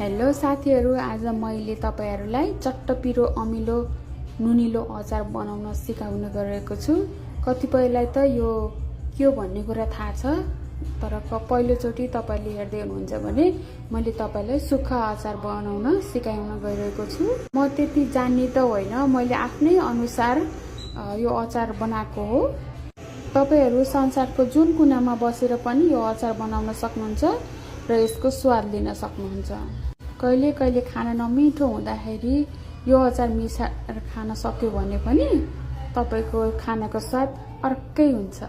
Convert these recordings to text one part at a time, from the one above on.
Hello साथीहरु, आज मैले तपाईहरुलाई चट्टपिरो अमिलो नुनिलो अचार बनाउन सिकाउन गएको छु। कतिपयलाई त यो के हो भन्ने कुरा थाहा छ, तर पहिलो चोटी तपाईले हेर्दै हुनुहुन्छ भने मैले तपाईलाई सुक्खा अचार बनाउन सिकाउन गइरहेको छु। म त्यति जान्ने त होइन, मैले आफ्नै अनुसार यो अचार बनाएको हो। तपाईहरु संसारको जुन कुनामा बसेर पनि यो अचार बनाउन सक्नुहुन्छ र यसको स्वाद लिन सक्नुहुन्छ। कहिले कहिले खाना नमिठो हुँदाखेरि यो अचार मिसाएर खान सक्यो भने पनि तपाईको खानाको स्वाद अर्कै हुन्छ।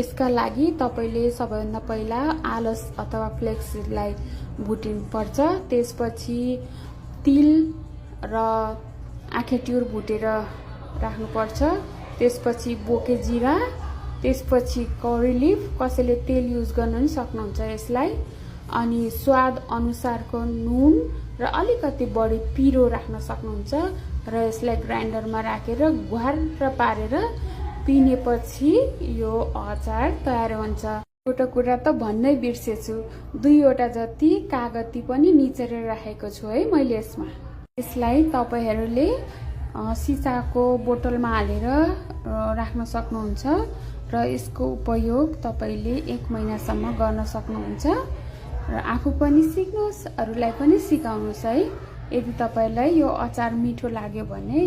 यसका लागि तपाईले सबैभन्दा पहिला आलस अथवा फ्लेक्सलाई भुटिनु पर्छ। त्यसपछि तिल र आँखेट्युर भुटेर राख्नु पर्छ। त्यसपछि बोके जिरा, त्यसपछि करी लिफ, कसैले तेल युज गर्न पनि सक्नुहुन्छ यसलाई। अनि स्वाद अनुसारको नुन र अलिकति बढी पिरो राख्न सक्नुहुन्छ र यसलाई ग्राइन्डरमा राखेर घ्वार पारेर पिनेपछि यो अचार तयार हुन्छ। एउटा कुरा त भन्नै बिर्सेछु, 2 वटा जति कागती पनि निचेर राखेको छु है मैले यसमा। यसलाई तपाईहरुले सिसाको बोतलमा हालेर राख्न सक्नुहुन्छ र यसको उपयोग तपाईले 1 महिनासम्म गर्न सक्नुहुन्छ र आफू पनि सिक्नुहोस्, अरूलाई पनि सिकाउनुहोस् है। यदि तपाईलाई यो अचार मिठो लाग्यो भने